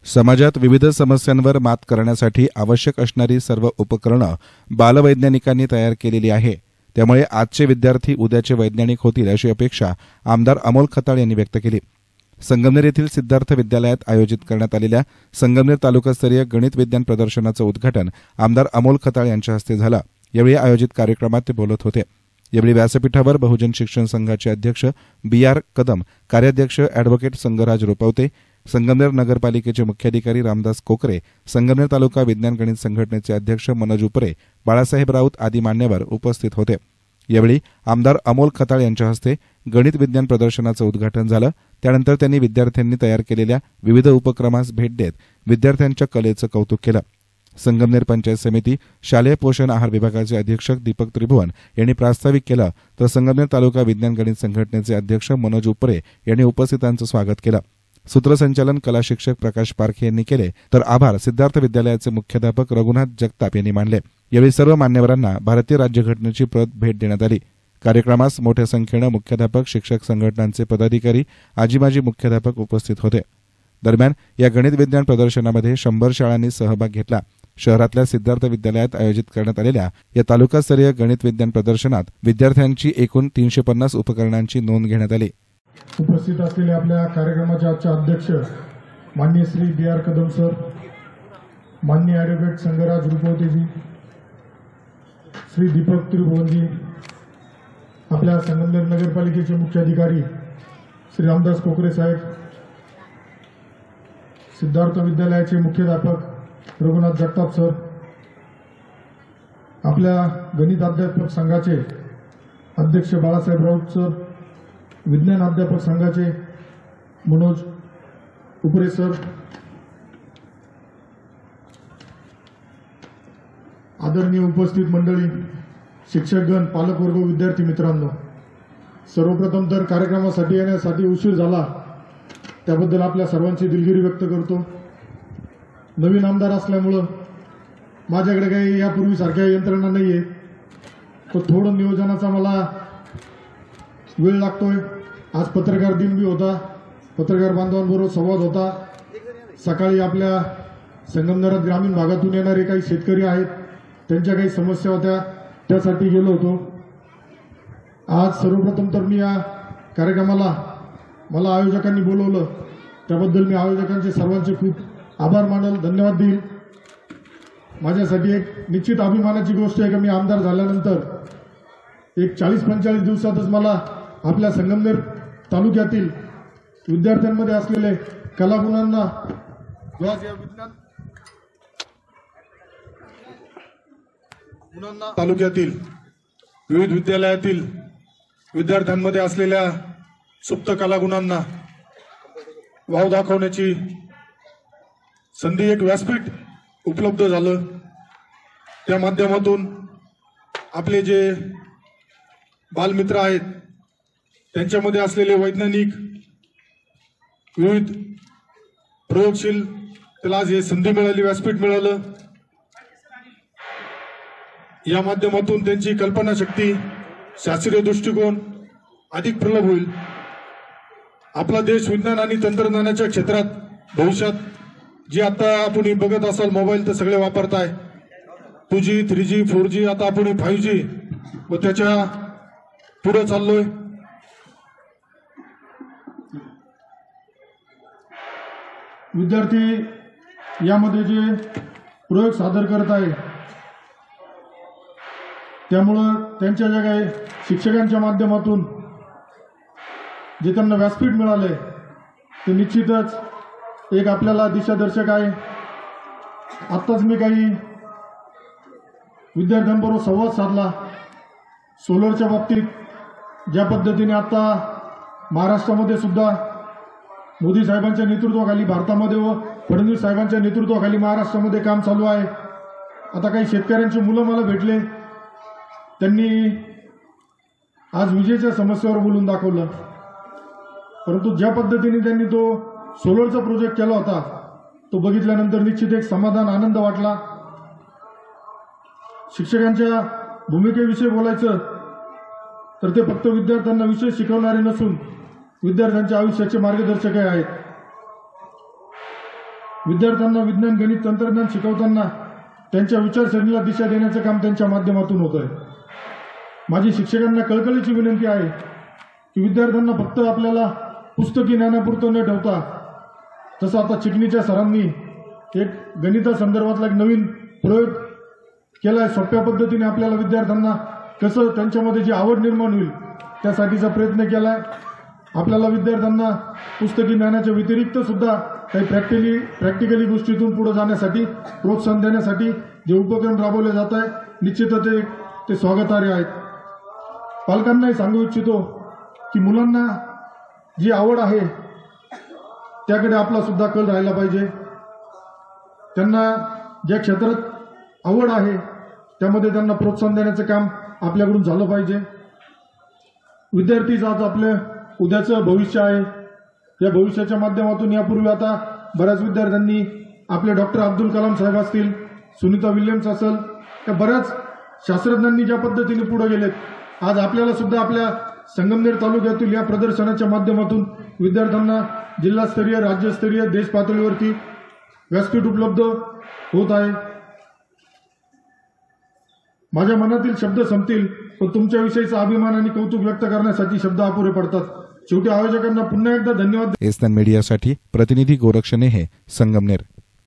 समाजात विविध समस्यांवर मात करण्यासाठी आवश्यक असणारी सर्व उपकरणं बालवैज्ञानिकांनी तयार केलेली आहे. त्यामुळे आजचे विद्यार्थी उद्याचे वैज्ञानिक होतील अशी अपेक्षा आमदार अमोल खताळ यांनी व्यक्त केली. संगमनेर येथील सिद्धार्थ विद्यालयात आयोजित करण्यात आलेल्या संगमनेर तालुकास्तरीय गणित विज्ञान प्रदर्शनाचं उद्घाटन आमदार अमोल खताळ यांच्या हस्ते झालं. यावेळी आयोजित कार्यक्रमात ते बोलत होते. यावेळी व्यासपीठावर बहुजन शिक्षण संघाचे अध्यक्ष BR कदम, कार्याध्यक्ष अॅडव्होकेट संगराज रुपवते, संगमनेर नगरपालिकेचे मुख्याधिकारी रामदास कोकरे, संगमनेर तालुका विज्ञान गणित संघटनेचे अध्यक्ष मनोज उपरे, बाळासाहेब राऊत आदी मान्यवर उपस्थित होते. यावेळी आमदार अमोल खताळ यांच्या हस्ते गणित विज्ञान प्रदर्शनाचं उद्घाटन झालं. त्यानंतर त्यांनी विद्यार्थ्यांनी तयार केलेल्या विविध उपक्रमास भेट देत विद्यार्थ्यांच्या कलेचं कौतुक केलं. संगमनेर पंचायत समिती शालेय पोषण आहार विभागाचे अधीक्षक दीपक त्रिभुवन यांनी प्रास्ताविक केलं, तर संगमनेर तालुका विज्ञान गणित संघटनेचे अध्यक्ष मनोज उपरे यांनी उपस्थितांचं स्वागत केलं. सूत्रसंचालन कला शिक्षक प्रकाश पारखे यांनी केले, तर आभार सिद्धार्थ विद्यालयाचे मुख्याध्यापक रघुनाथ जगताप यांनी मानले. यावेळी सर्व मान्यवरांना भारतीय राज्यघटनेची प्रत भेट देण्यात आली. कार्यक्रमास मोठ्या संख्येनं मुख्याध्यापक, शिक्षक संघटनांचे पदाधिकारी, आजीमाजी मुख्याध्यापक उपस्थित होते. दरम्यान या गणित विज्ञान प्रदर्शनामध्ये 100 शाळांनी सहभाग घेतला. शहरातल्या सिद्धार्थ विद्यालयात आयोजित करण्यात आलेल्या या तालुकास्तरीय गणित विज्ञान प्रदर्शनात विद्यार्थ्यांची एकूण 350 उपकरणांची नोंद घेण्यात आली. उपस्थित असलेले आपल्या कार्यक्रमाचे आजचे अध्यक्ष माननीय श्री BR कदम सर, माननीय ॲडव्होकेट संगराज रुपवतेजी, श्री दीपक त्रिभुवनजी, आपल्या संगमनेर नगरपालिकेचे मुख्याधिकारी श्री रामदास कोकरे साहेब, सिद्धार्थ विद्यालयाचे मुख्याध्यापक रघुनाथ जगताप सर, आपल्या गणित अध्यापक संघाचे अध्यक्ष बाळासाहेब राऊत सर, विज्ञान अध्यापक संघाचे मनोज उपरे सर, आदरणीय उपस्थित मंडळी, शिक्षकगण, पालकवर्ग, विद्यार्थी मित्रांनो, सर्वप्रथम तर कार्यक्रमासाठी येण्यासाठी उशीर झाला त्याबद्दल आपल्या सर्वांची दिलगिरी व्यक्त करतो. नवीन आमदार असल्यामुळं माझ्याकडे काही यापूर्वीसारख्या यंत्रणा नाही आहे, तो थोडं नियोजनाचा मला वेळ लागतोय. आज पत्रकार दिन बी होता, पत्रकार बांधवांबरोबर संवाद होता. सकाळी आपल्या संगमनेरात ग्रामीण भागातून येणारे काही शेतकरी आहेत, त्यांच्या काही समस्या होत्या, त्यासाठी गेलो होतो. आज सर्वप्रथम तर मी या कार्यक्रमाला मला आयोजकांनी बोलवलं त्याबद्दल मी आयोजकांचे सर्वांचे खूप आभार मानल, धन्यवाद देईल. माझ्यासाठी एक निश्चित अभिमानाची गोष्ट आहे की मी आमदार झाल्यानंतर एक 40-45 दिवसातच मला आपल्या संगमनेर तालुक्यातील विद्यार्थ्यांमध्ये असलेले कलागुणांना तालुक्यातील विविध विद्यालयातील विद्यार्थ्यांमध्ये असलेल्या सुप्त कलागुणांना वाव दाखवण्याची संधी, एक व्यासपीठ उपलब्ध झालं. त्या माध्यमातून आपले जे बालमित्र आहेत त्यांच्यामध्ये असलेले वैज्ञानिक विविध प्रयोगशील, त्याला आज हे संधी मिळाली, व्यासपीठ मिळालं. या माध्यमातून त्यांची कल्पनाशक्ती, शास्त्रीय दृष्टिकोन अधिक प्रबळ होईल. आपला देश विज्ञान आणि तंत्रज्ञानाच्या क्षेत्रात भविष्यात जे आता आपण बघत असाल मोबाईल तर सगळे वापरताय, 2G, 3G, 4G, आता आपण 5G व त्याच्या पुढे चाललोय. विद्यार्थी यामध्ये जे प्रयोग सादर करत आहे त्यामुळं त्यांच्या ज्या काही शिक्षकांच्या माध्यमातून जे त्यांना व्यासपीठ मिळाले ते निश्चितच एक आपल्याला दिशादर्शक आहे. आत्ताच मी काही विद्यार्थ्यांबरोबर संवाद साधला. सोलरच्या बाबतीत ज्या पद्धतीने आता महाराष्ट्रामध्ये सुद्धा मोदी साहेबांच्या नेतृत्वाखाली भारतामध्ये व फडणवीस साहेबांच्या नेतृत्वाखाली महाराष्ट्रामध्ये काम चालू आहे. आता काही शेतकऱ्यांची मुलं मला भेटले, त्यांनी आज विजेच्या समस्येवर बोलून दाखवलं. परंतु ज्या पद्धतीने त्यांनी तो सोलरचा प्रोजेक्ट केला होता तो बघितल्यानंतर निश्चित एक समाधान, आनंद वाटला. शिक्षकांच्या भूमिकेविषयी बोलायचं तर ते फक्त विद्यार्थ्यांना विषय शिकवणारे नसून विद्यार्थ्यांच्या आयुष्याचे मार्गदर्शक आहेत. विद्यार्थ्यांना विज्ञान, गणित, तंत्रज्ञान शिकवताना त्यांच्या विचारसरणीला दिशा देण्याचं काम त्यांच्या माध्यमातून होत आहे. माझी शिक्षकांना कळकळीची विनंती आहे की विद्यार्थ्यांना फक्त आपल्याला पुस्तकी ज्ञानापुरतं न ठेवता, तसं आता चिकणीच्या सरांनी एक गणितासंदर्भातला एक नवीन प्रयोग केला आहे. सोप्या पद्धतीने आपल्याला विद्यार्थ्यांना कसं त्यांच्यामध्ये जी आवड निर्माण होईल त्यासाठीचा प्रयत्न केला आहे. आपल्याला विद्यार्थ्यांना पुस्तकी ज्ञानाच्या व्यतिरिक्त सुद्धा काही प्रॅक्टिकली गोष्टीतून पुढे जाण्यासाठी प्रोत्साहन देण्यासाठी जे उपक्रम राबवले जात आहे, निश्चितच ते स्वागतार्ह आहेत. पालकांनाही सांगू इच्छितो की मुलांना जी आवड आहे त्याकडे आपला सुद्धा कल राहिला पाहिजे. त्यांना ज्या क्षेत्रात आवड आहे त्यामध्ये त्यांना प्रोत्साहन देण्याचं काम आपल्याकडून झालं पाहिजे. विद्यार्थीच आज आपलं उद्याचं भविष्य आहे. या भविष्याच्या माध्यमातून यापूर्वी आता बऱ्याच विद्यार्थ्यांनी आपले डॉक्टर अब्दुल कलाम साहेब असतील, सुनीता विल्यम्स असेल, त्या बऱ्याच शास्त्रज्ञांनी ज्या पद्धतीने पुढे गेलेत, आज आपल्याला सुद्धा आपल्या संगमनेर तालुक्यातील या प्रदर्शनाच्या माध्यमातून विद्यार्थ्यांना जिल्हास्तरीय, राज्यस्तरीय, देश पातळीवरती व्यासपीठ उपलब्ध होत आहे. माझ्या मनातील शब्द संपतील, पण तुमच्याविषयीचा अभिमान आणि कौतुक व्यक्त करण्यासाठी शब्द अपुरे पडतात. शेवटी आयोजकांना पुन्हा एकदा धन्यवाद. एसएन मीडियासाठी प्रतिनिधी गोरक्षणे, संगमनेर.